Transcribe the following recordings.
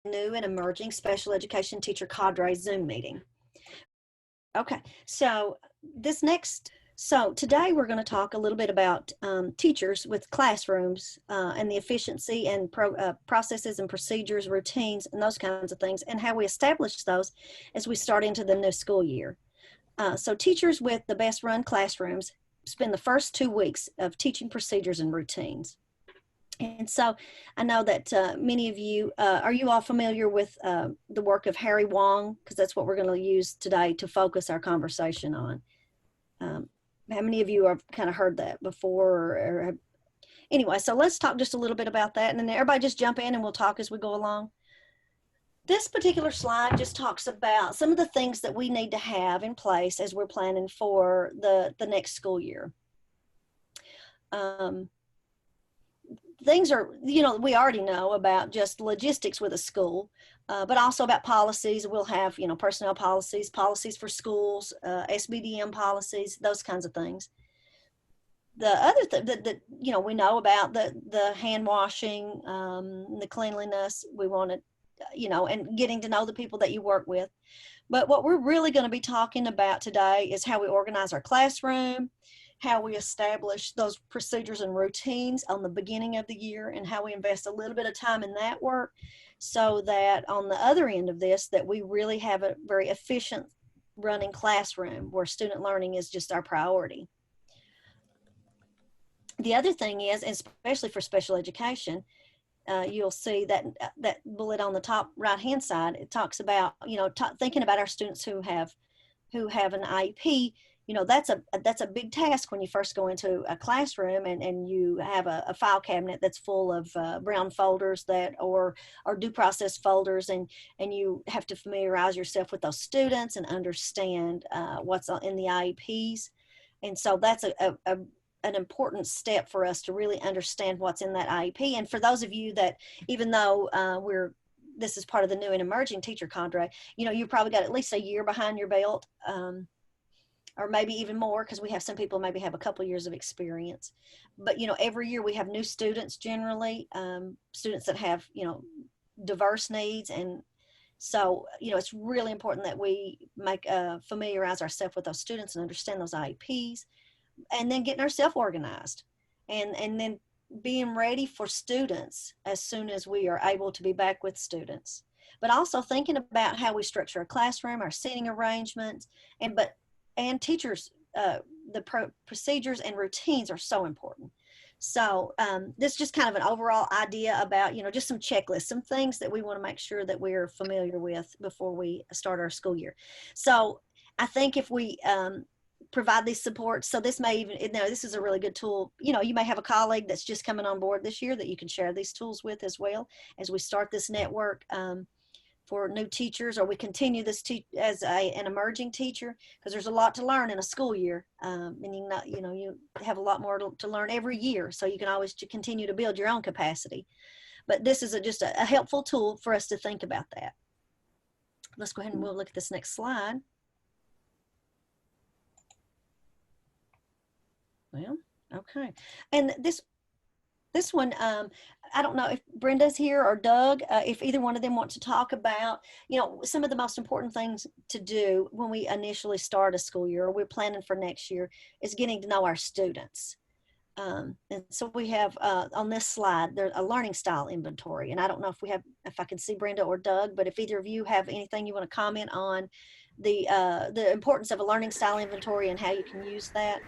new and emerging special education teacher cadre Zoom meeting. Okay, so this next, so today we're going to talk a little bit about teachers with classrooms and the efficiency and processes and procedures, routines, and those kinds of things, and how we establish those as we start into the new school year. So teachers with the best run classrooms spend the first 2 weeks of teaching procedures and routines. And so I know that many of you, are you all familiar with the work of Harry Wong? Because that's what we're going to use today to focus our conversation on. How many of you have kind of heard that before? Anyway, so let's talk just a little bit about that. And then everybody just jump in and we'll talk as we go along. This particular slide just talks about some of the things that we need to have in place as we're planning for the next school year. Things are, you know, we already know about just logistics with a school, but also about policies. We'll have, you know, personnel policies, policies for schools, SBDM policies, those kinds of things. The other thing that you know, we know about the hand washing, the cleanliness. We want to, you know, and getting to know the people that you work with. But what we're really going to be talking about today is how we organize our classroom, how we establish those procedures and routines on the beginning of the year, and how we invest a little bit of time in that work so that on the other end of this, that we really have a very efficient running classroom where student learning is just our priority. The other thing is, especially for special education, you'll see that that bullet on the top right hand side, it talks about, you know, thinking about our students who have an IEP. You know, that's a big task when you first go into a classroom and you have a file cabinet that's full of brown folders that or due process folders, and you have to familiarize yourself with those students and understand what's in the IEPs. And so that's an important step for us to really understand what's in that IEP. And for those of you that, even though this is part of the new and emerging teacher cadre, you know, you've probably got at least a year behind your belt, or maybe even more, because we have some people maybe have a couple years of experience. But, you know, every year we have new students generally, students that have, you know, diverse needs. And so, you know, it's really important that we familiarize ourselves with those students and understand those IEPs, and then getting ourselves organized, and then being ready for students as soon as we are able to be back with students. But also thinking about how we structure a classroom, our seating arrangements, and teachers, the procedures and routines are so important. So this is just kind of an overall idea about, you know, just some checklists, some things that we want to make sure that we're familiar with before we start our school year. So I think if we provide these supports, so this may even, you know, this is a really good tool. You know, you may have a colleague that's just coming on board this year that you can share these tools with as well as we start this network for new teachers, or we continue this as an emerging teacher, because there's a lot to learn in a school year, and you have a lot more to learn every year, so you can always continue to build your own capacity. But this is just a helpful tool for us to think about that. Let's go ahead and we'll look at this next slide. Well, okay, and this one, I don't know if Brenda's here or Doug, if either one of them want to talk about, you know, some of the most important things to do when we initially start a school year, or we're planning for next year, is getting to know our students. And so we have on this slide, there's a learning style inventory. And I don't know if I can see Brenda or Doug, but if either of you have anything you want to comment on the importance of a learning style inventory and how you can use that.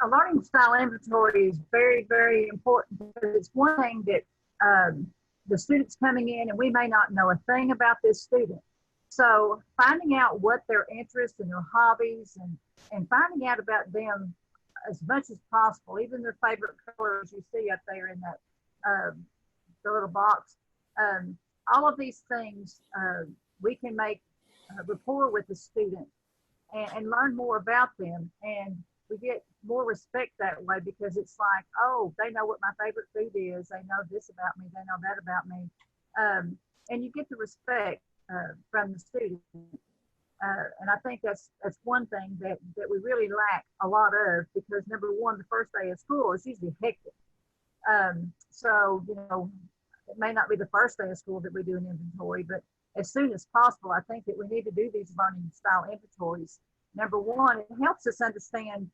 A learning style inventory is very, very important, because it's one thing that the student's coming in and we may not know a thing about this student. So finding out what their interests and their hobbies and finding out about them as much as possible, even their favorite colors you see up there in that the little box. All of these things, we can make rapport with the student and learn more about them. And we get more respect that way, because it's like, oh, they know what my favorite food is. They know this about me. They know that about me. And you get the respect from the student. And I think that's one thing that we really lack a lot of, because number one, the first day of school is usually hectic. So, you know, It may not be the first day of school that we do an inventory, but as soon as possible, I think that we need to do these learning style inventories. Number one, it helps us understand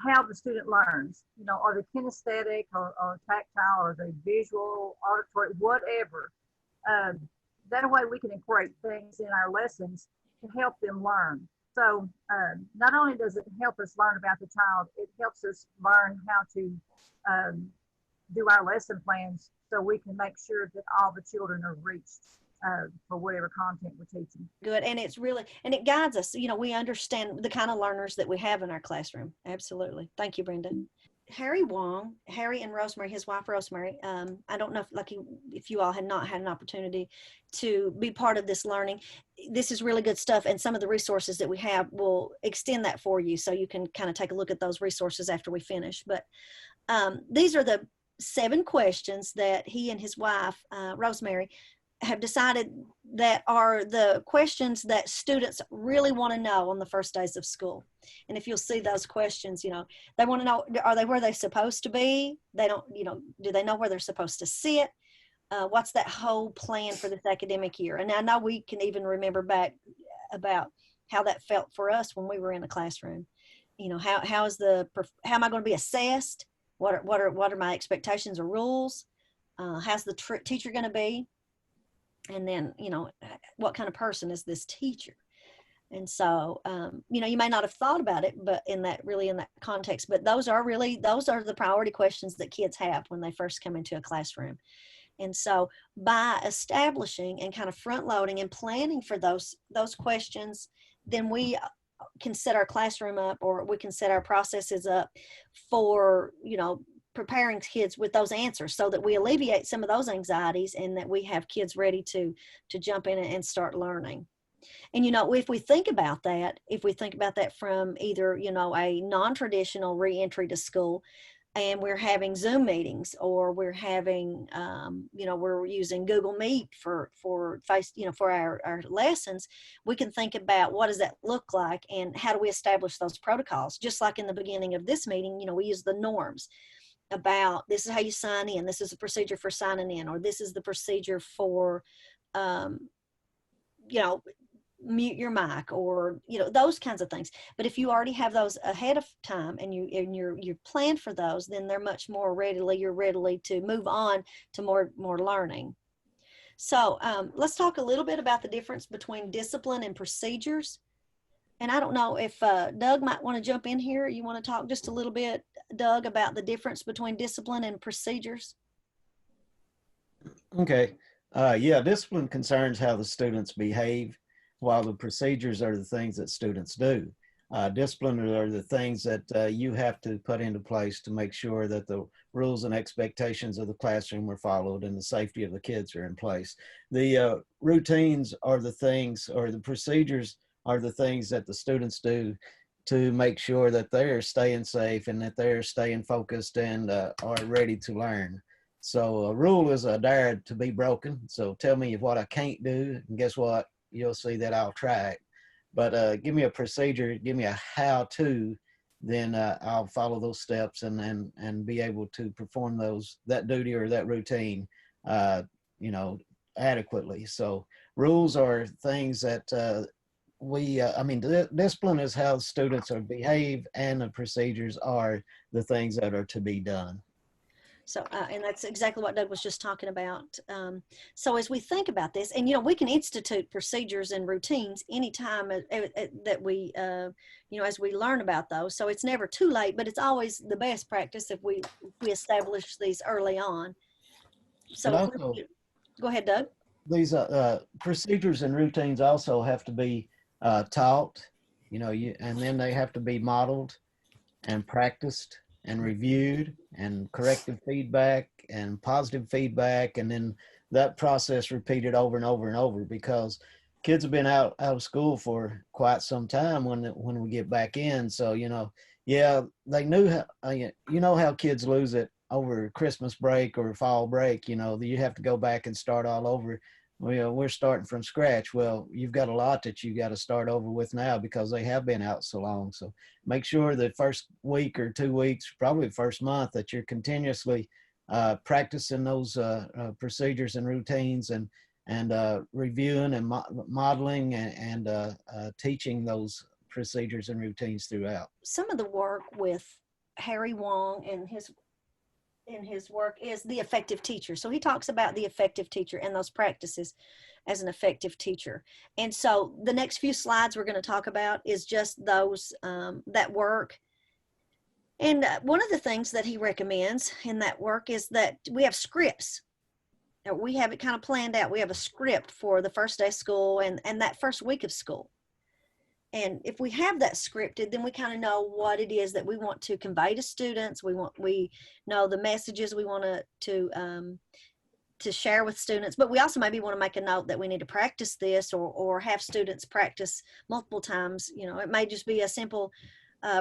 how the student learns. You know, are they kinesthetic or tactile, or are they visual, auditory, whatever. Um, that way we can incorporate things in our lessons to help them learn. So not only does it help us learn about the child, it helps us learn how to do our lesson plans so we can make sure that all the children are reached for whatever content we're teaching. Good. And it's really, and it guides us. You know, we understand the kind of learners that we have in our classroom. Absolutely. Thank you, Brenda. Harry Wong, Harry and Rosemary, his wife Rosemary, I don't know if you all had not had an opportunity to be part of this learning. This is really good stuff, and some of the resources that we have will extend that for you, so you can kind of take a look at those resources after we finish. But these are the 7 questions that he and his wife, Rosemary, have decided that are the questions that students really want to know on the first days of school. And if you'll see those questions, you know, they want to know, are they where they're supposed to be? They don't, you know, do they know where they're supposed to sit? What's that whole plan for this academic year? And I know we can even remember back about how that felt for us when we were in a classroom. You know, how am I going to be assessed? What are my expectations or rules? How's the teacher going to be? And then, you know, what kind of person is this teacher? And so, you know, you may not have thought about it, but in that context, but those are the priority questions that kids have when they first come into a classroom. And so by establishing and kind of front loading and planning for those questions, then we can set our classroom up, or we can set our processes up for, you know, preparing kids with those answers, so that we alleviate some of those anxieties and that we have kids ready to jump in and start learning. And, you know, if we think about that from either, you know, a non-traditional reentry to school, and we're having Zoom meetings, or we're having, you know, we're using Google Meet for face, you know, for our lessons, we can think about what does that look like, and how do we establish those protocols? Just like in the beginning of this meeting, you know, we use the norms about this is how you sign in, this is the procedure for signing in, or this is the procedure for, you know, mute your mic, or, you know, those kinds of things. But if you already have those ahead of time and you're planned for those, then they're much more you're readily to move on to more learning. So let's talk a little bit about the difference between discipline and procedures. And I don't know if Doug might want to jump in here. You want to talk just a little bit, Doug, about the difference between discipline and procedures? Okay. Yeah, discipline concerns how the students behave, while the procedures are the things that students do. Discipline are the things that you have to put into place to make sure that the rules and expectations of the classroom are followed and the safety of the kids are in place. The routines are the things, or the procedures are the things that the students do to make sure that they're staying safe and that they're staying focused and are ready to learn. So a rule is a dare to be broken. So tell me what I can't do, and guess what? You'll see that I'll try it. But give me a procedure, give me a how-to, then I'll follow those steps and be able to perform that duty or that routine, you know, adequately. So rules are things that discipline is how students are behave, and the procedures are the things that are to be done. So, and that's exactly what Doug was just talking about. So as we think about this, and, you know, we can institute procedures and routines anytime that we, you know, as we learn about those. So it's never too late, but it's always the best practice if we establish these early on. So Also, go ahead, Doug. These procedures and routines also have to be taught, you know, and then they have to be modeled and practiced and reviewed, and corrective feedback and positive feedback, and then that process repeated over and over and over, because kids have been out of school for quite some time when we get back in. So, you know, yeah, they knew how, you know how kids lose it over Christmas break or fall break. You know, you have to go back and start all over. We're starting from scratch. Well, you've got a lot that you got to start over with now, because they have been out so long. So make sure the first week or 2 weeks, probably the first month, that you're continuously practicing those procedures and routines, and reviewing and modeling and teaching those procedures and routines throughout. Some of the work with Harry Wong and his work is the effective teacher. So he talks about the effective teacher and those practices as an effective teacher. And so the next few slides we're going to talk about is just those, that work. And one of the things that he recommends in that work is that we have scripts. We have it kind of planned out. We have a script for the first day of school and that first week of school. And if we have that scripted, then we kind of know what it is that we want to convey to students. We know the messages we want to share with students, but we also maybe want to make a note that we need to practice this or have students practice multiple times. You know, it may just be a simple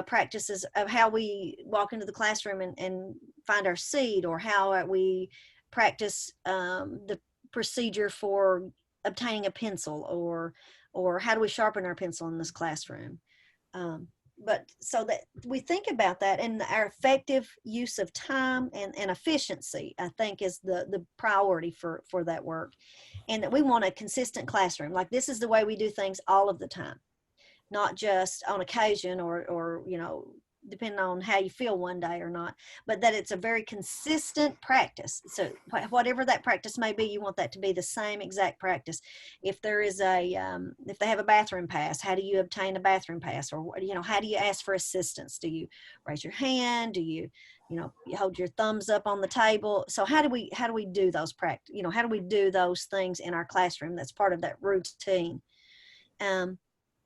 practices of how we walk into the classroom and find our seat, or how we practice the procedure for obtaining a pencil, or how do we sharpen our pencil in this classroom. But so that we think about that, and our effective use of time and efficiency, I think, is the priority for that work. And that we want a consistent classroom. Like, this is the way we do things all of the time, not just on occasion or you know, depending on how you feel one day or not, but that it's a very consistent practice. So whatever that practice may be, you want that to be the same exact practice. If there is if they have a bathroom pass, how do you obtain a bathroom pass? Or, you know, how do you ask for assistance? Do you raise your hand? Do you hold your thumbs up on the table? So how do we do those practice? You know, how do we do those things in our classroom? That's part of that routine.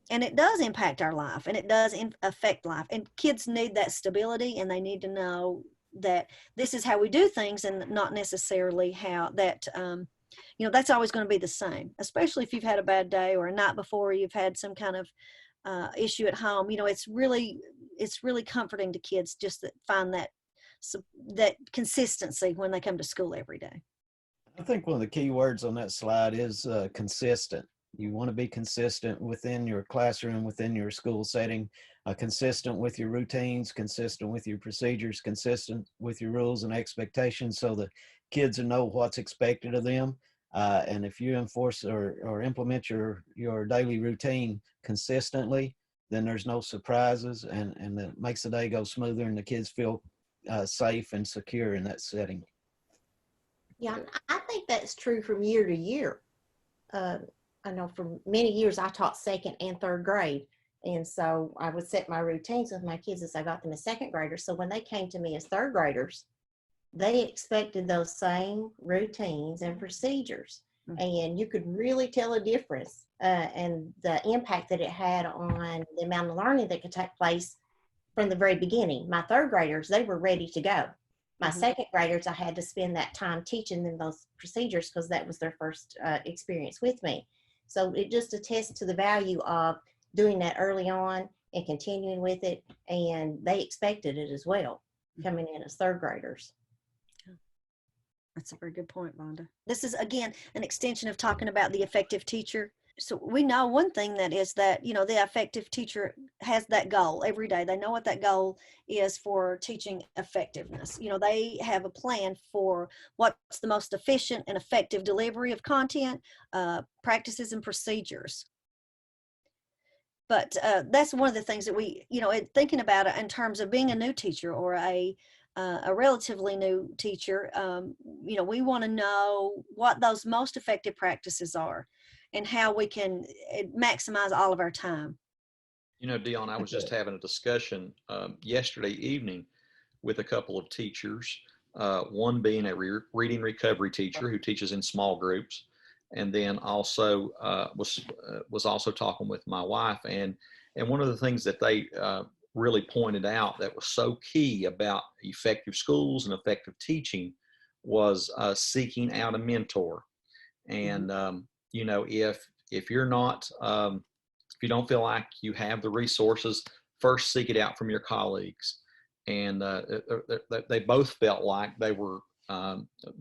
And it does impact our life, and it does affect life. And kids need that stability, and they need to know that this is how we do things, and not necessarily how that, you know, that's always going to be the same, especially if you've had a bad day or a night before you've had some kind of issue at home. You know, it's really comforting to kids just that find that consistency when they come to school every day. I think one of the key words on that slide is consistent. You want to be consistent within your classroom, within your school setting, consistent with your routines, consistent with your procedures, consistent with your rules and expectations, so the kids know what's expected of them. And if you enforce or implement your daily routine consistently, then there's no surprises, and it makes the day go smoother, and the kids feel safe and secure in that setting. Yeah, I think that's true from year to year. I know for many years I taught second and third grade. And so I would set my routines with my kids as I got them as second graders. So when they came to me as third graders, they expected those same routines and procedures. And you could really tell a difference and the impact that it had on the amount of learning that could take place from the very beginning. My third graders, they were ready to go. My second graders, I had to spend that time teaching them those procedures because that was their first experience with me. So it just attests to the value of doing that early on and continuing with it. And they expected it as well, coming in as third graders. That's a very good point, Vonda. This is, again, an extension of talking about the effective teacher. So we know one thing that is that, you know, the effective teacher has that goal every day. They know what that goal is for teaching effectiveness. You know, they have a plan for what's the most efficient and effective delivery of content, practices and procedures. But that's one of the things that we, you know, thinking about it in terms of being a new teacher or a relatively new teacher, you know, we want to know what those most effective practices are and how we can maximize all of our time. You know, Dion, I was just having a discussion yesterday evening with a couple of teachers, one being a reading recovery teacher who teaches in small groups, and then also was also talking with my wife. And one of the things that they really pointed out that was so key about effective schools and effective teaching was seeking out a mentor. And you know, if you're not, if you don't feel like you have the resources, first seek it out from your colleagues. And they both felt like they were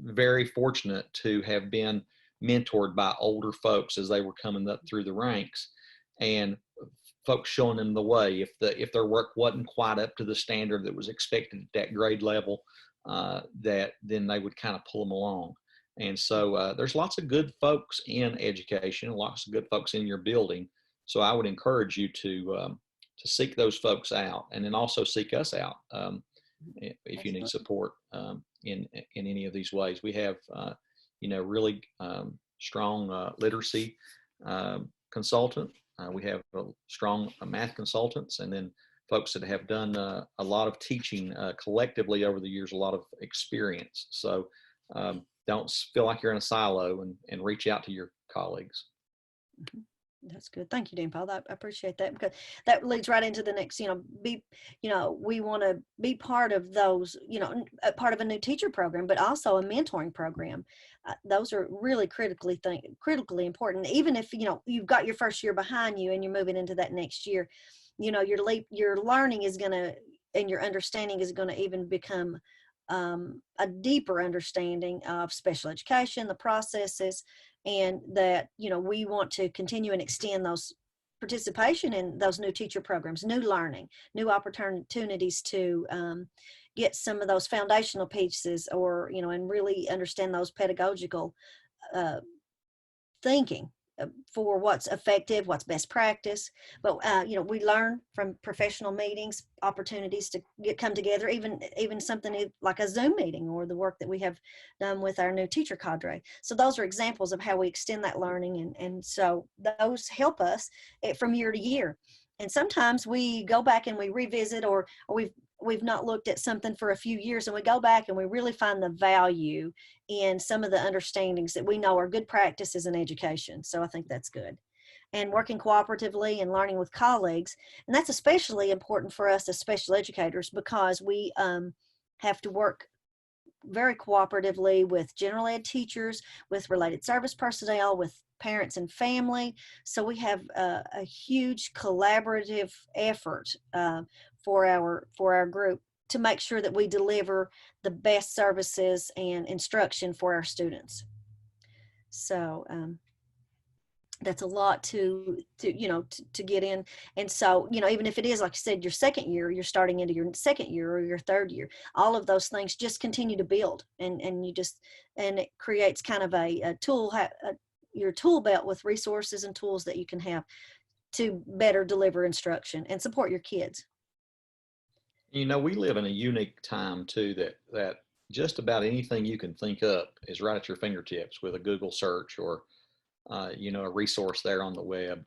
very fortunate to have been mentored by older folks as they were coming up through the ranks, and folks showing them the way. If their work wasn't quite up to the standard that was expected at that grade level, that then they would kind of pull them along. And so there's lots of good folks in education, lots of good folks in your building. So I would encourage you to seek those folks out, and then also seek us out if you need support in any of these ways. We have really strong literacy consultant. We have strong math consultants, and then folks that have done a lot of teaching collectively over the years, a lot of experience. So don't feel like you're in a silo, and reach out to your colleagues. Mm-hmm. That's good. Thank you, Dean Paul. I appreciate that, because that leads right into the next, we want to be part of those, part of a new teacher program, but also a mentoring program. Those are really critically important. Even if, you've got your first year behind you and you're moving into that next year, your learning is going to, and your understanding is going to even become a deeper understanding of special education, the processes, and that, we want to continue and extend those participation in those new teacher programs, new learning, new opportunities to get some of those foundational pieces, or, and really understand those pedagogical thinking for what's effective, what's best practice. But we learn from professional meetings, opportunities to come together, even something like a Zoom meeting, or the work that we have done with our new teacher cadre. So those are examples of how we extend that learning, and so those help us from year to year. And sometimes we go back and we revisit, or we've not looked at something for a few years, and we go back and we really find the value in some of the understandings that we know are good practices in education. So I think that's good. And working cooperatively and learning with colleagues. And that's especially important for us as special educators, because we have to work very cooperatively with general ed teachers, with related service personnel, with parents and family. So we have a huge collaborative effort for our group to make sure that we deliver the best services and instruction for our students. So that's a lot to get in. And so, even if it is, like I said, your second year, you're starting into your second year or your third year, all of those things just continue to build, and it creates kind of a tool, your tool belt with resources and tools that you can have to better deliver instruction and support your kids. We live in a unique time too, that just about anything you can think up is right at your fingertips with a Google search, or a resource there on the web.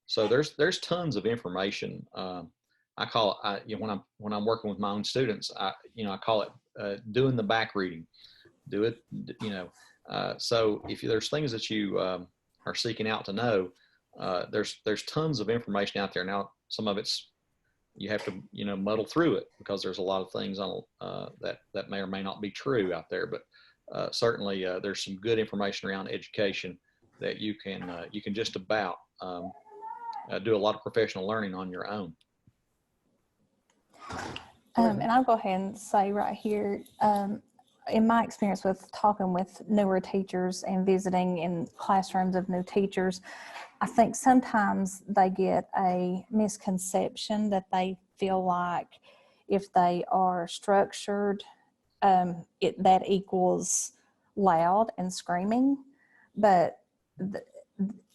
So there's tons of information. I call it, when I'm working with my own students, I call it doing the back reading. Do it, so if there's things that you are seeking out to know, there's tons of information out there. Now, some of it's, you have to, muddle through it, because there's a lot of things on that may or may not be true out there. But certainly there's some good information around education that you can just about do a lot of professional learning on your own. And I'll go ahead and say right here, in my experience with talking with newer teachers and visiting in classrooms of new teachers, I think sometimes they get a misconception that they feel like if they are structured, that equals loud and screaming, but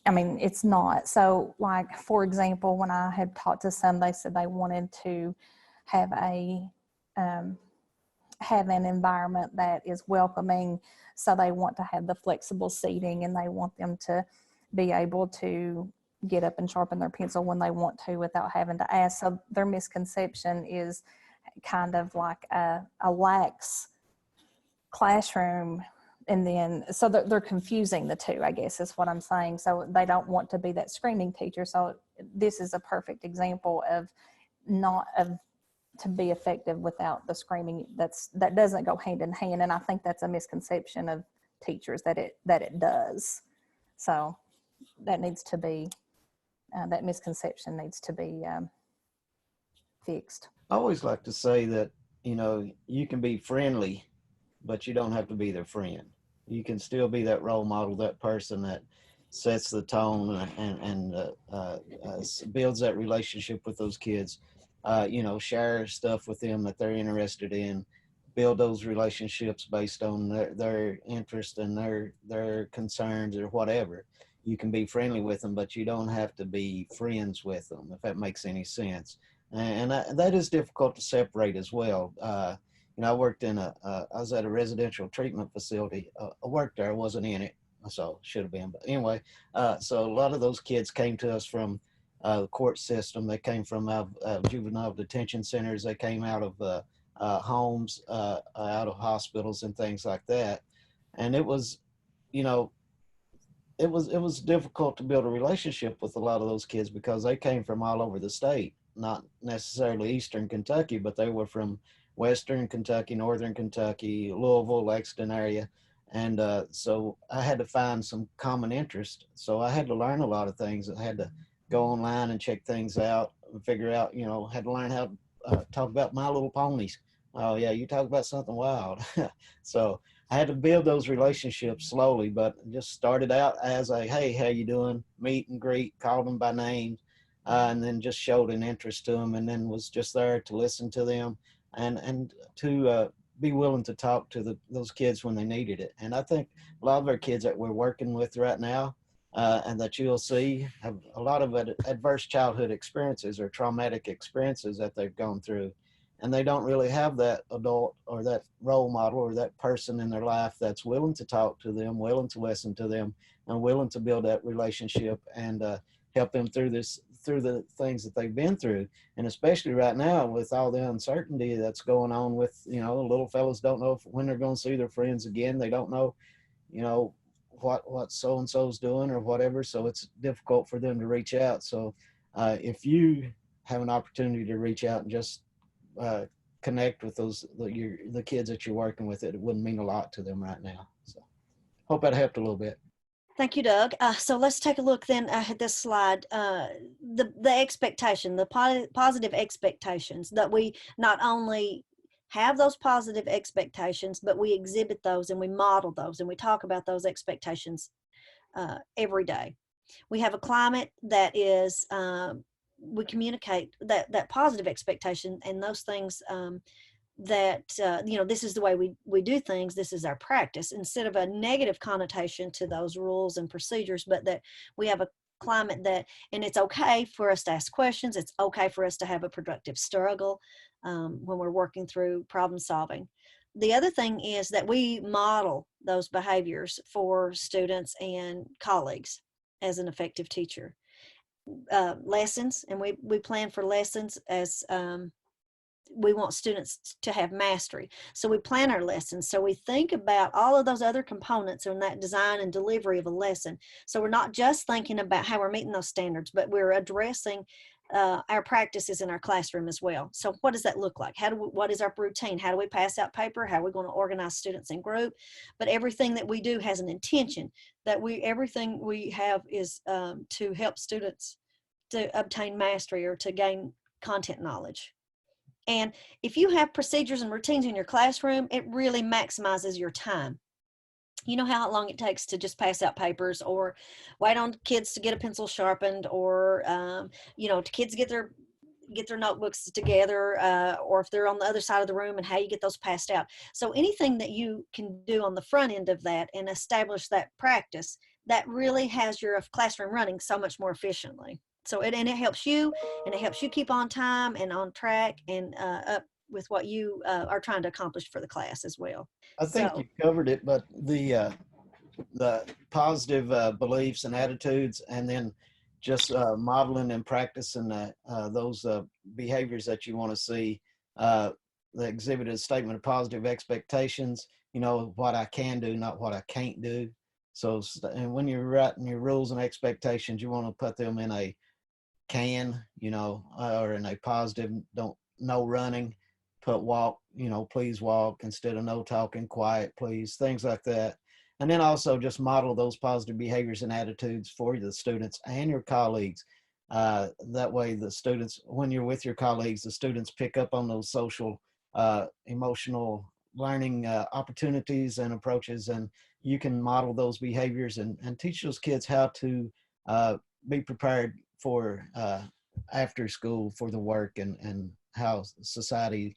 it's not. So, like, for example, when I had talked to some, they said they wanted to have an environment that is welcoming. So they want to have the flexible seating, and they want them to be able to get up and sharpen their pencil when they want to without having to ask. So their misconception is kind of like a lax classroom. And then, so they're confusing the two, I guess is what I'm saying. So they don't want to be that screaming teacher. So this is a perfect example of to be effective without the screaming. That doesn't go hand in hand. And I think that's a misconception of teachers that it does. So that needs to be, that misconception needs to be fixed. I always like to say that, you can be friendly, but you don't have to be their friend. You can still be that role model, that person that sets the tone and builds that relationship with those kids. Share stuff with them that they're interested in, build those relationships based on their interest and their concerns or whatever. You can be friendly with them, but you don't have to be friends with them, if that makes any sense. And that is difficult to separate as well. I worked I was at a residential treatment facility. I worked there, I wasn't in it, so should have been. But anyway, so a lot of those kids came to us from the court system. They came from juvenile detention centers. They came out of homes, out of hospitals and things like that. And it was, you know, it was difficult to build a relationship with a lot of those kids because they came from all over the state, not necessarily Eastern Kentucky, but they were from Western Kentucky, Northern Kentucky, Louisville, Lexington area. And so I had to find some common interest. So I had to learn a lot of things. I had to go online and check things out and figure out, had to learn how to talk about My Little Ponies. Oh yeah, you talk about something wild. So I had to build those relationships slowly, but just started out as a, hey, how you doing? Meet and greet, called them by name, and then just showed an interest to them, and then was just there to listen to them and to be willing to talk to those kids when they needed it. And I think a lot of our kids that we're working with right now and that you'll see have a lot of adverse childhood experiences or traumatic experiences that they've gone through. And they don't really have that adult or that role model or that person in their life that's willing to talk to them, willing to listen to them, and willing to build that relationship and help them through the things that they've been through. And especially right now with all the uncertainty that's going on with, the little fellas don't know when they're going to see their friends again. They don't know, what so-and-so's doing or whatever. So it's difficult for them to reach out. So if you have an opportunity to reach out and just connect with the kids that you're working with, it wouldn't mean a lot to them right now. So hope that helped a little bit. Thank you, Doug. So let's take a look then at this slide. The expectation, the positive expectations, that we not only have those positive expectations, but we exhibit those and we model those and we talk about those expectations every day. We have a climate that is, we communicate that positive expectation and those things that this is the way we do things, this is our practice, instead of a negative connotation to those rules and procedures, but that we have a climate that, and it's okay for us to ask questions, it's okay for us to have a productive struggle when we're working through problem solving. The other thing is that we model those behaviors for students and colleagues as an effective teacher. Lessons, and we plan for lessons as we want students to have mastery. So we plan our lessons. So we think about all of those other components in that design and delivery of a lesson. So we're not just thinking about how we're meeting those standards, but we're addressing our practices in our classroom as well. So what does that look like? What is our routine? How do we pass out paper? How are we going to organize students in group? But everything that we do has an intention, that everything we have is to help students to obtain mastery or to gain content knowledge. And if you have procedures and routines in your classroom, it really maximizes your time. You know how long it takes to just pass out papers or wait on kids to get a pencil sharpened, or to kids get their notebooks together, or if they're on the other side of the room, and how you get those passed out. So anything that you can do on the front end of that and establish that practice, that really has your classroom running so much more efficiently. So it helps you, and it helps you keep on time and on track and up with what you are trying to accomplish for the class as well. I think you covered it, but the positive beliefs and attitudes, and then just modeling and practicing those behaviors that you want to see. The exhibited statement of positive expectations, what I can do, not what I can't do. So, and when you're writing your rules and expectations, you want to put them in a can, or in a positive. Don't, no running, put walk, please walk, instead of no talking, quiet, please, things like that. And then also just model those positive behaviors and attitudes for the students and your colleagues. That way the students, when you're with your colleagues, the students pick up on those social, emotional learning opportunities and approaches, and you can model those behaviors and teach those kids how to be prepared for after school for the work and how society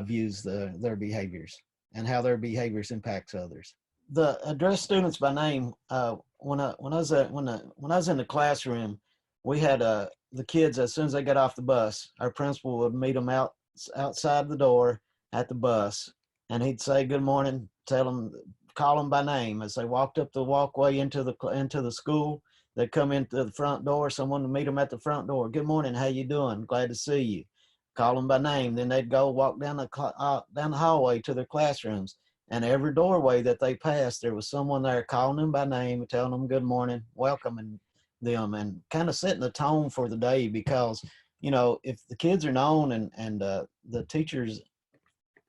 views their behaviors and how their behaviors impacts others. The address students by name. When I was in the classroom, we had the kids, as soon as they got off the bus, our principal would meet them outside the door at the bus, and he'd say good morning, call them by name as they walked up the walkway into the school. They'd come into the front door, someone would meet them at the front door. Good morning, how you doing? Glad to see you. Call them by name. Then they'd go walk down the hallway to their classrooms. And every doorway that they passed, there was someone there calling them by name, telling them good morning, welcoming them, and kind of setting the tone for the day. Because, if the kids are known and the teachers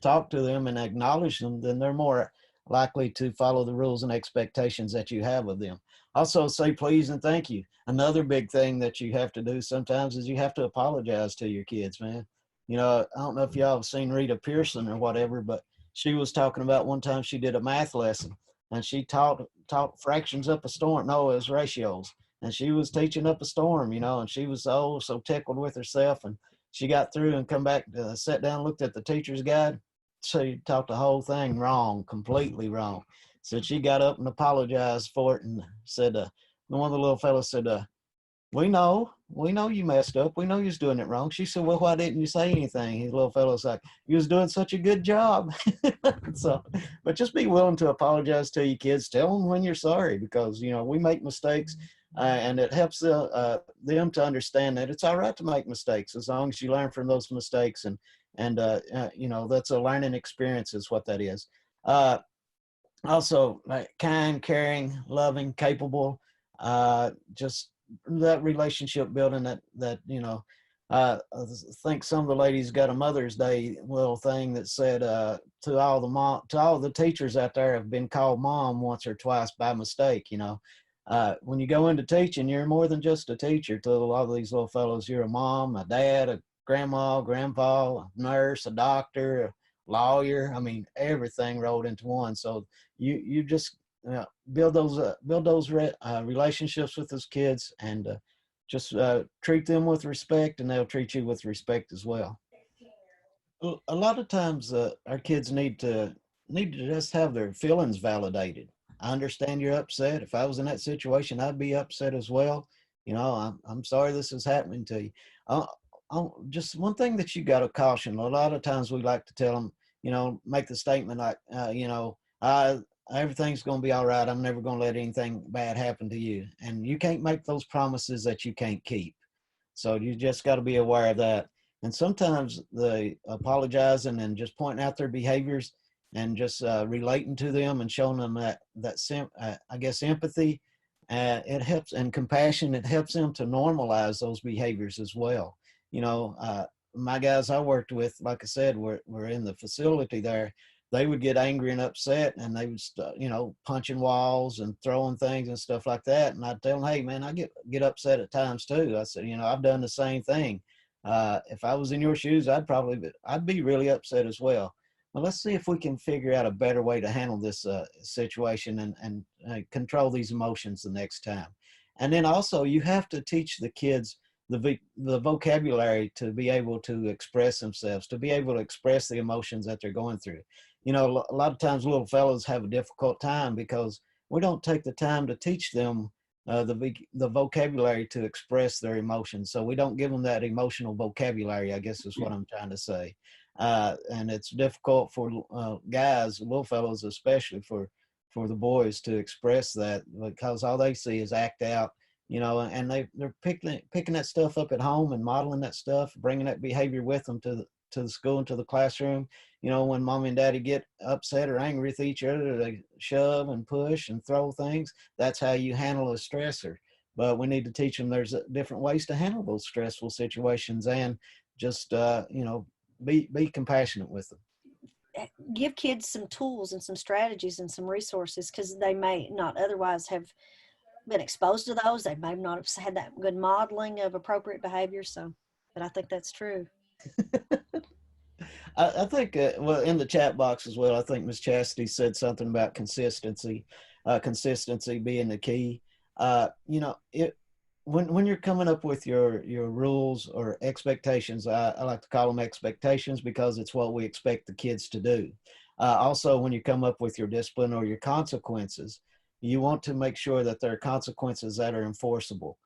talk to them and acknowledge them, then they're more likely to follow the rules and expectations that you have of them. Also, say please and thank you. Another big thing that you have to do sometimes is you have to apologize to your kids, man. I don't know if y'all have seen Rita Pearson or whatever, but she was talking about one time she did a math lesson and she taught fractions up a storm. No, it was ratios. And she was teaching up a storm, and she was so tickled with herself. And she got through and come back, sat down, looked at the teacher's guide. She taught the whole thing wrong, completely wrong. So she got up and apologized for it and said, one of the little fellows said, we know you messed up. We know you was doing it wrong. She said, well, why didn't you say anything? His little fellow's like, you was doing such a good job. So, but just be willing to apologize to your kids. Tell them when you're sorry, because, we make mistakes, and it helps them to understand that it's all right to make mistakes as long as you learn from those mistakes. And that's a learning experience is what that is. Also, like kind, caring, loving, capable, just that relationship building that I think some of the ladies got a Mother's Day little thing that said to all the teachers out there have been called mom once or twice by mistake. When you go into teaching, you're more than just a teacher to a lot of these little fellows. You're a mom, a dad, a grandma, grandpa, a nurse, a doctor, a lawyer. I mean, everything rolled into one. So you just build those relationships with those kids, and just treat them with respect, and they'll treat you with respect as well. A lot of times our kids need to just have their feelings validated. I understand you're upset. If I was in that situation, I'd be upset as well. I'm sorry this is happening to you. Just one thing that you got to caution. A lot of times we like to tell them, make the statement like, everything's going to be all right. I'm never going to let anything bad happen to you. And you can't make those promises that you can't keep. So you just got to be aware of that. And sometimes the apologizing and just pointing out their behaviors and just relating to them and showing them empathy, it helps, and compassion, it helps them to normalize those behaviors as well. My guys I worked with, like I said, were in the facility there. They would get angry and upset, and they would, punching walls and throwing things and stuff like that. And I'd tell them, hey, man, I get upset at times too. I said, I've done the same thing. If I was in your shoes, I'd be really upset as well. Well, let's see if we can figure out a better way to handle this situation and control these emotions the next time. And then also, you have to teach the kids the vocabulary to be able to express themselves, to be able to express the emotions that they're going through. A lot of times little fellows have a difficult time because we don't take the time to teach them the vocabulary to express their emotions. So we don't give them that emotional vocabulary, I guess is what I'm trying to say. And it's difficult for guys, little fellows especially, for the boys to express that, because all they see is act out, and they're picking that stuff up at home and modeling that stuff, bringing that behavior with them to the school and to the classroom. When mom and daddy get upset or angry with each other, they shove and push and throw things. That's how you handle a stressor. But we need to teach them there's different ways to handle those stressful situations, and just be compassionate with them. Give kids some tools and some strategies and some resources, because they may not otherwise have been exposed to those. They may not have had that good modeling of appropriate behavior. So, but I think that's true. I think, in the chat box as well, I think Ms. Chastity said something about consistency being the key. when you're coming up with your rules or expectations, I like to call them expectations because it's what we expect the kids to do. Also, when you come up with your discipline or your consequences, you want to make sure that there are consequences that are enforceable.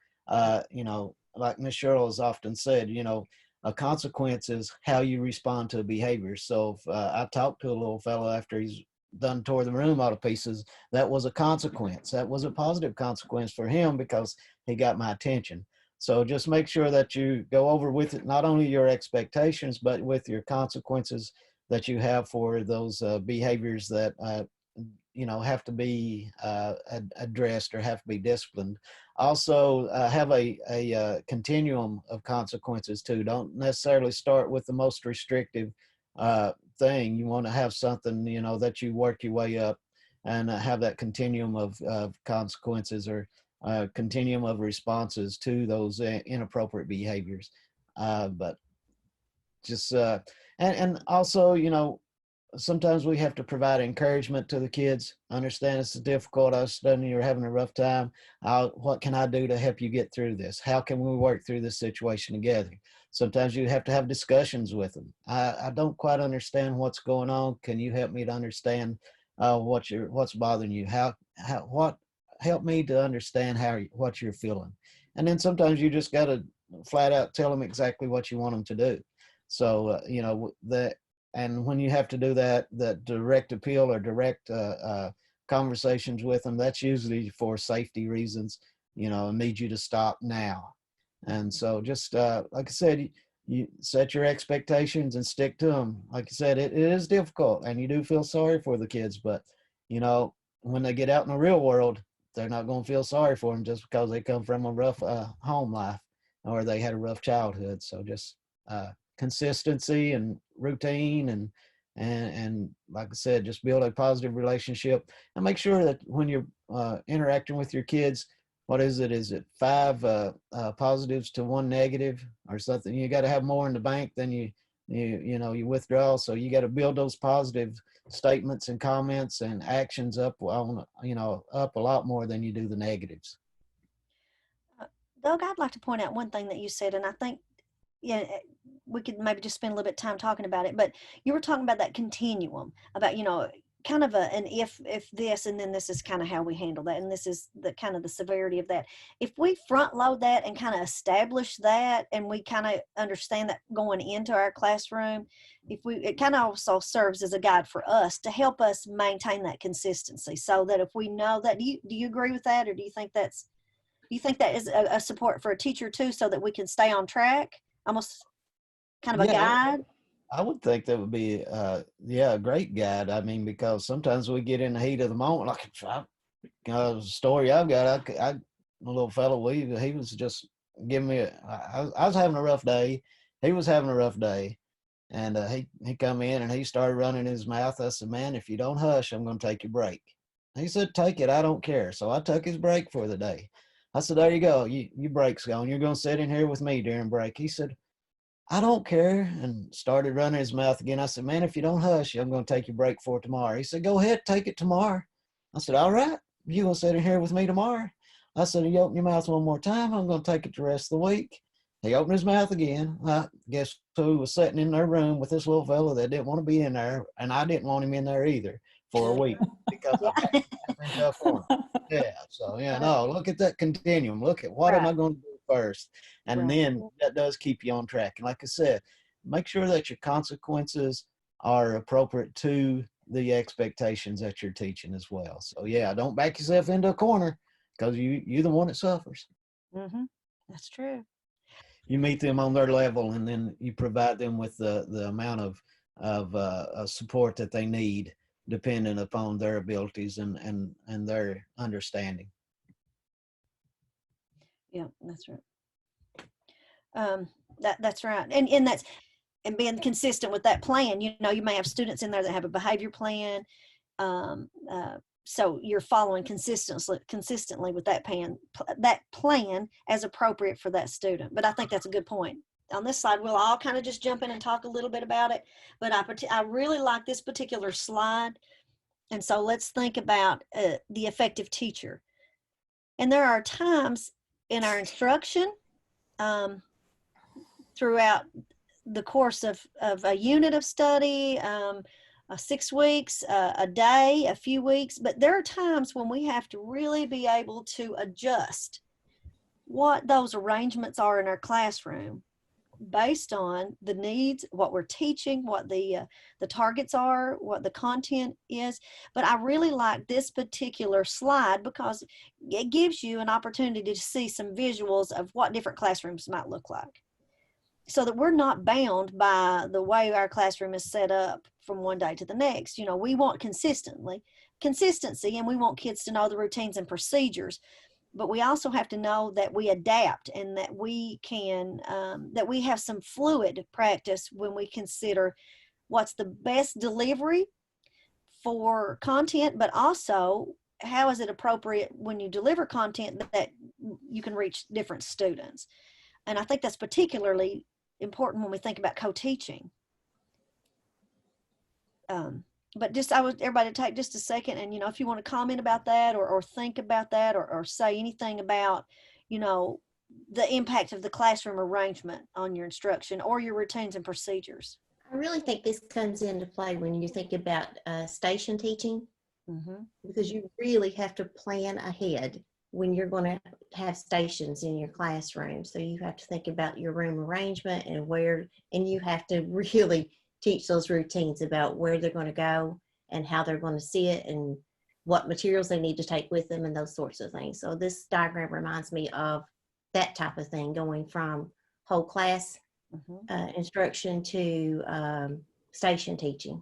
You know, like Miss Cheryl has often said, you know, a consequence is how you respond to a behavior. So if I talked to a little fellow after he's done tore the room out of pieces, that was a consequence. That was a positive consequence for him because he got my attention. So just make sure that you go over with it, not only your expectations, but with your consequences that you have for those behaviors that you know have to be addressed or have to be disciplined. Also have a continuum of consequences too. Don't necessarily start with the most restrictive thing. You want to have something, you know, that you work your way up and have that continuum of consequences or continuum of responses to those inappropriate behaviors. But just and also, you know, sometimes we have to provide encouragement to the kids. I understand it's difficult. I understand you're having a rough time. What can I do to help you get through this? How can we work through this situation together? Sometimes you have to have discussions with them. I don't quite understand what's going on. Can you help me to understand what's bothering you? What help me to understand what you're feeling? And then sometimes you just got to flat out tell them exactly what you want them to do. So you know that. And when you have to do that direct appeal or direct conversations with them, that's usually for safety reasons, you know, need you to stop now. And so just like I said, you set your expectations and stick to them. Like I said, it is difficult and you do feel sorry for the kids, but you know, when they get out in the real world, they're not going to feel sorry for them just because they come from a rough home life or they had a rough childhood. So just consistency and routine and like I said, just build a positive relationship and make sure that when you're interacting with your kids, what is it? Is it 5 positives to 1 negative or something? You got to have more in the bank than you know, you withdraw. So you got to build those positive statements and comments and actions up on, you know, up a lot more than you do the negatives. Doug, I'd like to point out one thing that you said, and I think, yeah, we could maybe just spend a little bit of time talking about it, but you were talking about that continuum, about, you know, kind of an if this, and then this is kind of how we handle that, and this is the kind of the severity of that. If we front load that and kind of establish that, and we kind of understand that going into our classroom, it kind of also serves as a guide for us to help us maintain that consistency, so that if we know that, do you agree with that, or do you think that is a support for a teacher too, so that we can stay on track? Almost kind of a Yeah, guide. I would think that would be, yeah, a great guide. I mean, because sometimes we get in the heat of the moment. Like story I've got, a little fellow, he was just giving me, I was having a rough day. He was having a rough day. And he come in and he started running his mouth. I said, man, if you don't hush, I'm going to take your break. He said, take it. I don't care. So I took his break for the day. I said, there you go. Your break's gone. You're going to sit in here with me during break. He said, I don't care, and started running his mouth again. I said, man, if you don't hush, I'm going to take your break for tomorrow. He said, go ahead, take it tomorrow. I said, all right, you going to sit in here with me tomorrow? I said, you open your mouth one more time, I'm going to take it the rest of the week. He opened his mouth again. I guess who was sitting in their room with this little fella that didn't want to be in there, and I didn't want him in there either for a week because I packed him into a corner. Yeah, so yeah, no, look at that continuum. Look at what am I going to do first? And Right. then that does keep you on track. And like I said, make sure that your consequences are appropriate to the expectations that you're teaching as well. So yeah, don't back yourself into a corner because you're the one that suffers. Mm-hmm. That's true. You meet them on their level, and then you provide them with the amount of support that they need, depending upon their abilities and their understanding. Yeah, that's right. That's right. And being consistent with that plan. You know, you may have students in there that have a behavior plan. Um, so you're following consistently with that plan as appropriate for that student. But I think that's a good point. On this slide, we'll all kind of just jump in and talk a little bit about it. But I really like this particular slide. And so let's think about the effective teacher. And there are times in our instruction throughout the course of a unit of study, 6 weeks, a day, a few weeks. But there are times when we have to really be able to adjust what those arrangements are in our classroom based on the needs, what we're teaching, what the targets are, what the content is. But I really like this particular slide because it gives you an opportunity to see some visuals of what different classrooms might look like, so that we're not bound by the way our classroom is set up from one day to the next. You know, we want consistency, and we want kids to know the routines and procedures. But we also have to know that we adapt, and that we can, that we have some fluid practice when we consider what's the best delivery for content, but also how is it appropriate when you deliver content that you can reach different students. And I think that's particularly important when we think about co-teaching. But just I would everybody take just a second, and if you want to comment about that, or think about that, or say anything about the impact of the classroom arrangement on your instruction or your routines and procedures. I really think this comes into play when you think about station teaching, because you really have to plan ahead when you're going to have stations in your classroom. So you have to think about your room arrangement and you have to really teach those routines about where they're going to go and how they're going to sit and what materials they need to take with them and those sorts of things. So this diagram reminds me of that type of thing, going from whole class instruction to station teaching.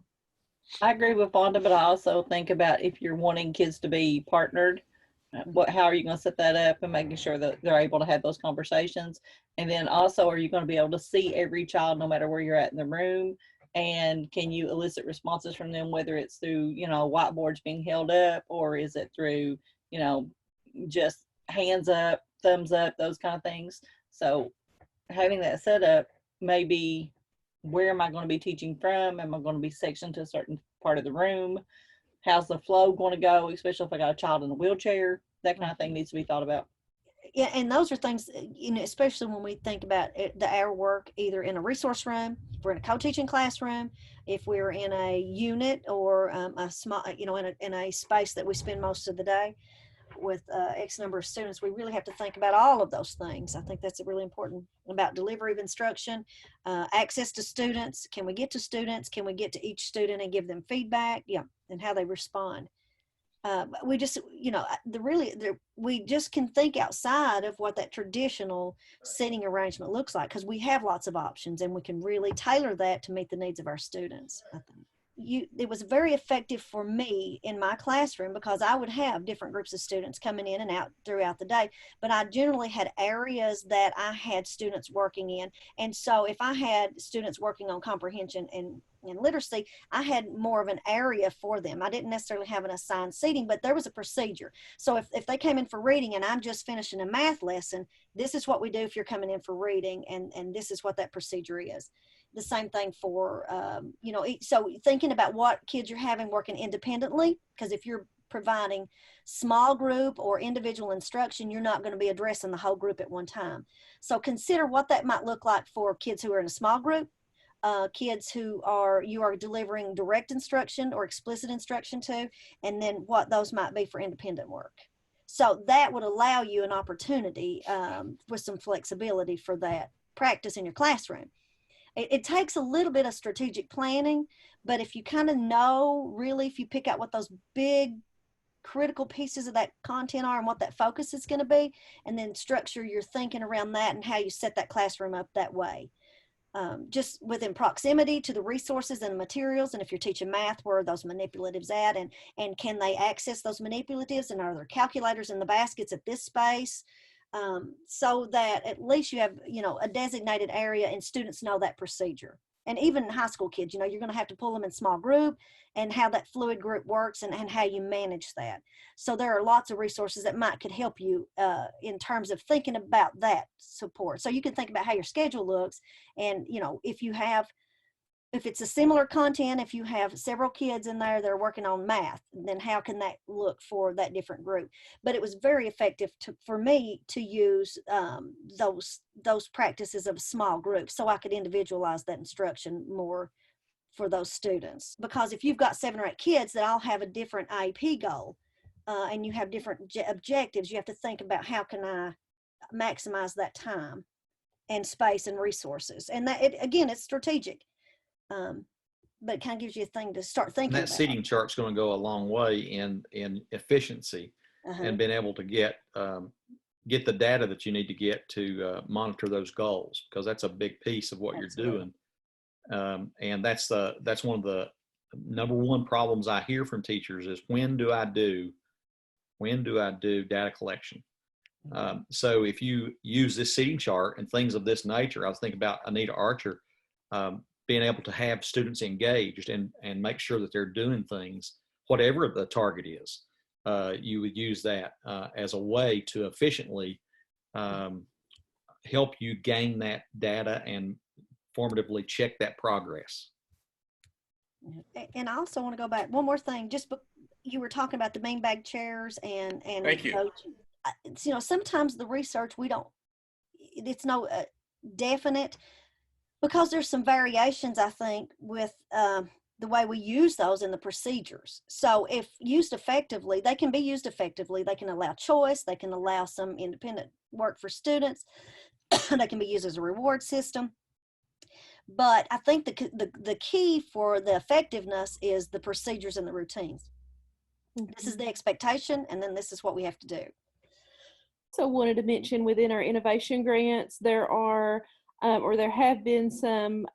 I agree with Vonda, but I also think about if you're wanting kids to be partnered, how are you going to set that up and making sure that they're able to have those conversations? And then also, are you going to be able to see every child no matter where you're at in the room? And can you elicit responses from them, whether it's through, whiteboards being held up, or is it through, just hands up, thumbs up, those kind of things. So having that set up, maybe where am I going to be teaching from? Am I going to be sectioned to a certain part of the room? How's the flow going to go, especially if I got a child in a wheelchair? That kind of thing needs to be thought about. Yeah, and those are things, especially when we think about our work either in a resource room, if we're in a co-teaching classroom, if we're in a unit or a small, in a space that we spend most of the day with X number of students. We really have to think about all of those things. I think that's really important about delivery of instruction, access to students. Can we get to students? Can we get to each student and give them feedback? Yeah, and how they respond. We just, we just can think outside of what that traditional seating arrangement looks like, because we have lots of options and we can really tailor that to meet the needs of our students, I think. It was very effective for me in my classroom because I would have different groups of students coming in and out throughout the day, but I generally had areas that I had students working in. And so if I had students working on comprehension and literacy, I had more of an area for them. I didn't necessarily have an assigned seating, but there was a procedure. So if they came in for reading and I'm just finishing a math lesson, this is what we do if you're coming in for reading, and this is what that procedure is. The same thing for, so thinking about what kids you're having working independently, because if you're providing small group or individual instruction, you're not going to be addressing the whole group at one time. So consider what that might look like for kids who are in a small group, kids who you are delivering direct instruction or explicit instruction to, and then what those might be for independent work. So that would allow you an opportunity with some flexibility for that practice in your classroom. It takes a little bit of strategic planning, but if you kind of know, really, if you pick out what those big critical pieces of that content are and what that focus is going to be, and then structure your thinking around that and how you set that classroom up that way. Just within proximity to the resources and materials, and if you're teaching math, where are those manipulatives at, and can they access those manipulatives, and are there calculators in the baskets at this space? So that at least you have, a designated area and students know that procedure. And even high school kids, you're going to have to pull them in small group, and how that fluid group works and how you manage that. So there are lots of resources that could help you in terms of thinking about that support. So you can think about how your schedule looks, and, if you have if it's a similar content, if you have several kids in there that are working on math, then how can that look for that different group? But it was very effective for me to use those practices of small groups so I could individualize that instruction more for those students. Because if you've got 7 or 8 kids that all have a different IEP goal, and you have different objectives, you have to think about how can I maximize that time and space and resources. And that, again, it's strategic. But it kind of gives you a thing to start thinking And that about. seating chart's going to go a long way in efficiency and being able to get the data that you need to get to monitor those goals, because that's a big piece of what Absolutely. you're doing. And that's one of the number one problems I hear from teachers is when do I do data collection? So if you use this seating chart and things of this nature, I was thinking about Anita Archer, being able to have students engaged and make sure that they're doing things, whatever the target is. You would use that as a way to efficiently help you gain that data and formatively check that progress. And I also want to go back one more thing. You were talking about the beanbag chairs and Thank you. Sometimes the research it's no definite, because there's some variations, I think, with the way we use those in the procedures. So if used effectively, they can be used effectively. They can allow choice. They can allow some independent work for students. They can be used as a reward system. But I think the key for the effectiveness is the procedures and the routines. This is the expectation, and then this is what we have to do. So wanted to mention within our innovation grants, there are, or there have been some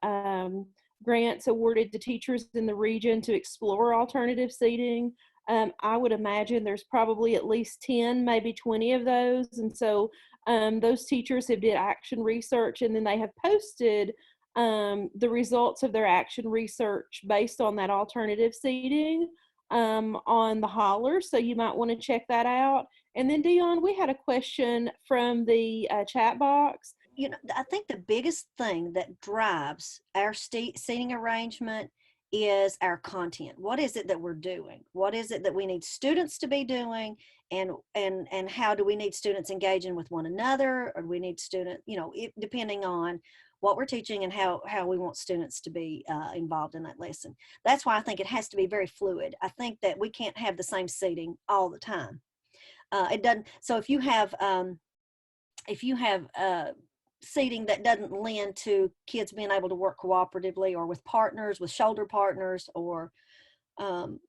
grants awarded to teachers in the region to explore alternative seating. I would imagine there's probably at least 10, maybe 20 of those. And so those teachers have did action research, and then they have posted the results of their action research based on that alternative seating on the holler. So you might want to check that out. And then Dion, we had a question from the chat box. I think the biggest thing that drives our seating arrangement is our content. What is it that we're doing? What is it that we need students to be doing? And how do we need students engaging with one another? Or do we need students, depending on what we're teaching and how we want students to be involved in that lesson. That's why I think it has to be very fluid. I think that we can't have the same seating all the time. It doesn't. So if you have seating that doesn't lend to kids being able to work cooperatively or with partners, with shoulder partners, or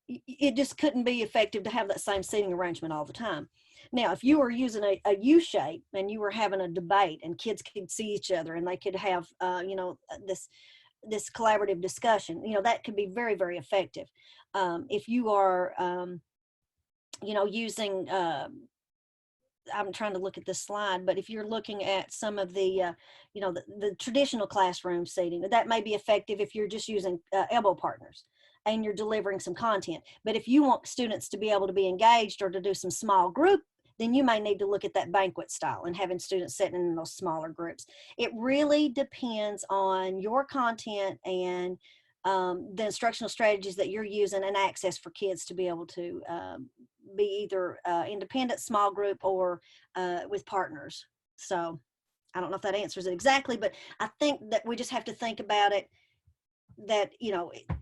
it just couldn't be effective to have that same seating arrangement all the time. Now, if you were using a U shape and you were having a debate and kids could see each other and they could have, this collaborative discussion, that could be very, very effective. If you are, using, I'm trying to look at this slide, but if you're looking at some of the, the traditional classroom seating, that may be effective if you're just using elbow partners and you're delivering some content. But if you want students to be able to be engaged or to do some small group, then you may need to look at that banquet style and having students sitting in those smaller groups. It really depends on your content and the instructional strategies that you're using and access for kids to be able to be either independent, small group, or with partners. So I don't know if that answers it exactly, but I think that we just have to think about it that,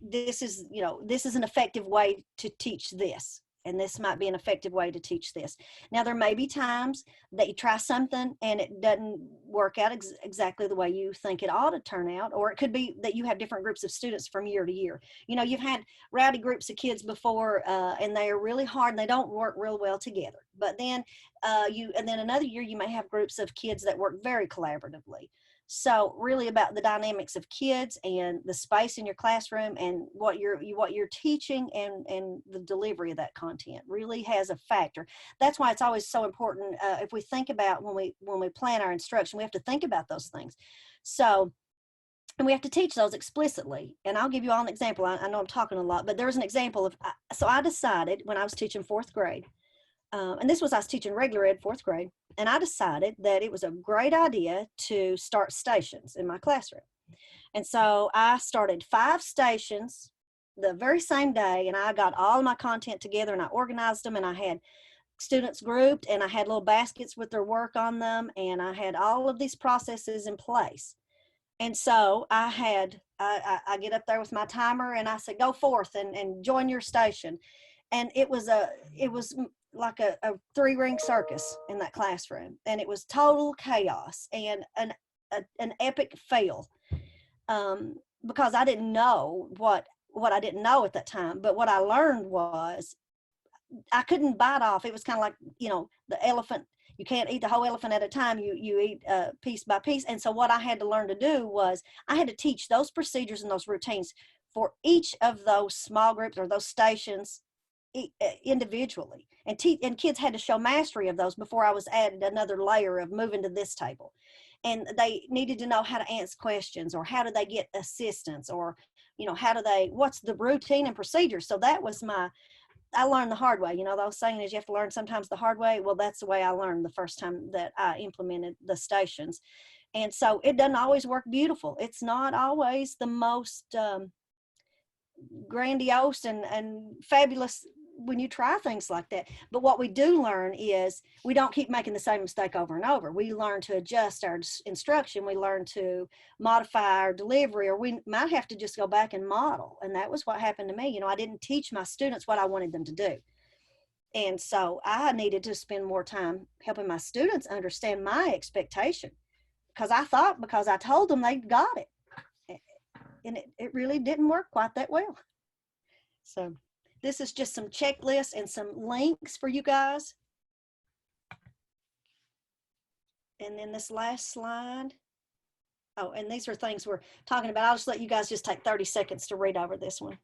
this is an effective way to teach this. And this might be an effective way to teach this. Now, there may be times that you try something and it doesn't work out exactly the way you think it ought to turn out. Or it could be that you have different groups of students from year to year. You've had rowdy groups of kids before and they are really hard and they don't work real well together. But then and then another year you may have groups of kids that work very collaboratively. So really about the dynamics of kids and the space in your classroom and what you're teaching and the delivery of that content really has a factor. That's why it's always so important if we think about when we plan our instruction, we have to think about those things. So, and we have to teach those explicitly. And I'll give you all an example. I know I'm talking a lot, but there's an example of, so I decided when I was teaching 4th grade, and I was teaching regular ed 4th grade, and I decided that it was a great idea to start stations in my classroom. And so I started 5 stations the very same day, and I got all my content together and I organized them, and I had students grouped, and I had little baskets with their work on them, and I had all of these processes in place. And so I get up there with my timer and I said, go forth and join your station. And it was like a 3-ring circus in that classroom, and it was total chaos and an epic fail, because I didn't know what I didn't know at that time. But what I learned was I couldn't bite off. It was kind of like, the elephant. You can't eat the whole elephant at a time. You eat piece by piece. And so what I had to learn to do was I had to teach those procedures and those routines for each of those small groups or those stations individually. And kids had to show mastery of those before I was added another layer of moving to this table. And they needed to know how to answer questions, or how do they get assistance, or, what's the routine and procedure. So that was I learned the hard way. Those saying is you have to learn sometimes the hard way. Well, that's the way I learned the first time that I implemented the stations. And so it doesn't always work beautiful. It's not always the most grandiose and fabulous when you try things like that. But what we do learn is we don't keep making the same mistake over and over. We learn to adjust our instruction. We learn to modify our delivery, or we might have to just go back and model. And that was what happened to me. I didn't teach my students what I wanted them to do. And so I needed to spend more time helping my students understand my expectation, because I thought because I told them they got it. And it really didn't work quite that well. So this is just some checklists and some links for you guys. And then this last slide. Oh, and these are things we're talking about. I'll just let you guys just take 30 seconds to read over this one.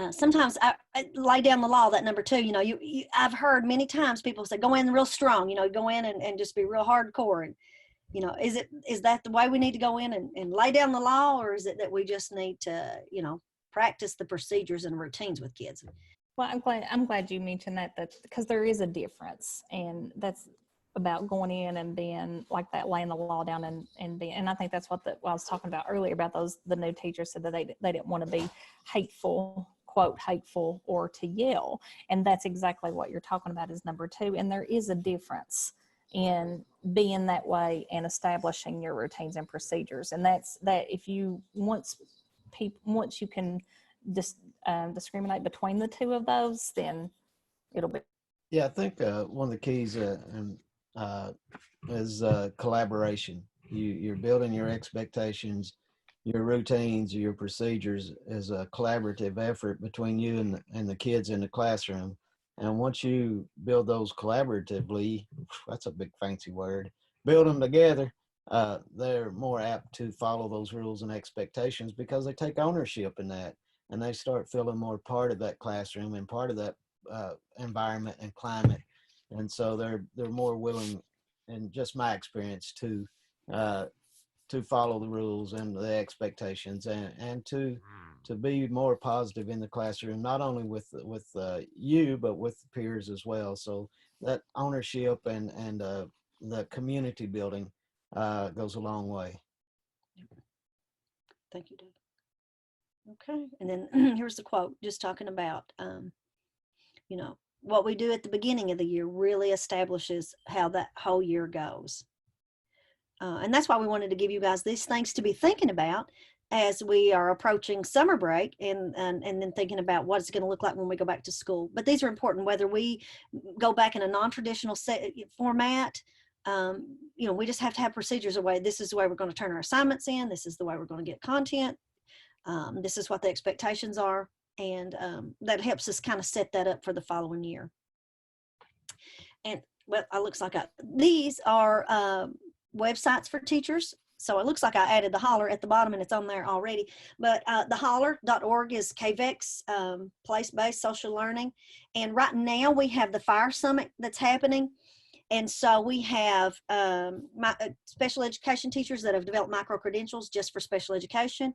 Sometimes I lay down the law, that number 2. I've heard many times people say, go in real strong, go in and just be real hardcore. And, is that the way we need to go in and lay down the law, or is it that we just need to, practice the procedures and routines with kids? Well, I'm glad you mentioned that because there is a difference, and that's about going in and being like that, laying the law down and I think that's what I was talking about earlier about the new teachers said that they didn't want to be hateful, quote hateful, or to yell. And that's exactly what you're talking about is number 2. And there is a difference in being that way and establishing your routines and procedures. And that's that if you once you can just discriminate between the 2 of those, then it'll be. Yeah, I think one of the keys is collaboration. You're building your expectations, your routines, your procedures as a collaborative effort between you and the kids in the classroom. And once you build those collaboratively, that's a big fancy word, build them together, they're more apt to follow those rules and expectations because they take ownership in that, and they start feeling more part of that classroom and part of that environment and climate. And so they're more willing, in just my experience, to follow the rules and the expectations, and to be more positive in the classroom, not only with you, but with the peers as well. So that ownership and the community building goes a long way. Thank you, Doug. Okay, and then here's the quote, just talking about, what we do at the beginning of the year really establishes how that whole year goes. And that's why we wanted to give you guys these things to be thinking about as we are approaching summer break, and then thinking about what it's going to look like when we go back to school. But these are important, whether we go back in a non-traditional format. We just have to have procedures away. This is the way we're going to turn our assignments in. This is the way we're going to get content. This is what the expectations are. And that helps us kind of set that up for the following year. And well, it looks like these are websites for teachers. So it looks like I added the holler at the bottom and it's on there already. But theholler.org is KVEC's place-based social learning. And right now we have the Fire Summit that's happening. And so we have special education teachers that have developed micro-credentials just for special education.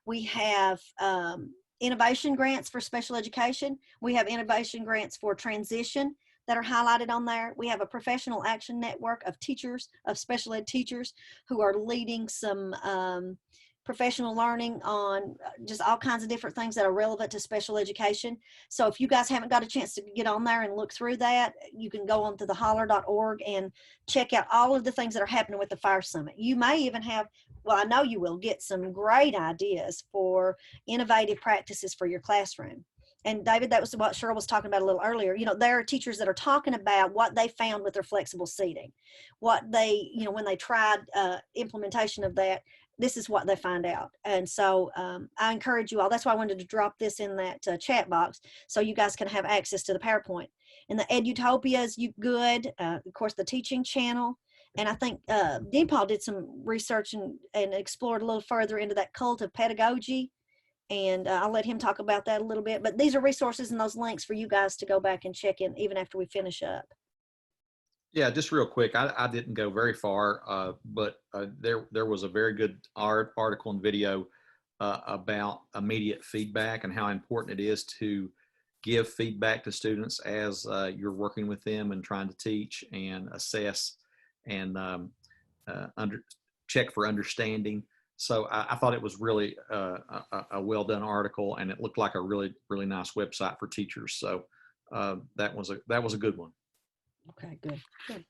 We have innovation grants for special education. We have innovation grants for transition that are highlighted on there. We have a professional action network of teachers, of special ed teachers who are leading some professional learning on just all kinds of different things that are relevant to special education. So if you guys haven't got a chance to get on there and look through that, you can go on to theholler.org and check out all of the things that are happening with the Fire Summit. You may even have, well, I know you will get some great ideas for innovative practices for your classroom. And David, that was what Cheryl was talking about a little earlier. You know, there are teachers that are talking about what they found with their flexible seating, what they, you know, when they tried implementation of that, this is what they find out. And so I encourage you all, that's why I wanted to drop this in that chat box so you guys can have access to the PowerPoint. And the EduTopias, you good, of course, the teaching channel. And I think Deepaul did some research and explored a little further into that cult of pedagogy. And I'll let him talk about that a little bit. But these are resources and those links for you guys to go back and check in even after we finish up. Yeah, just real quick, I didn't go very far, but there was a very good article and video about immediate feedback and how important it is to give feedback to students as you're working with them and trying to teach and assess and check for understanding. So I thought it was really a well done article, and it looked like a really nice website for teachers. So that was a good one. Okay, good.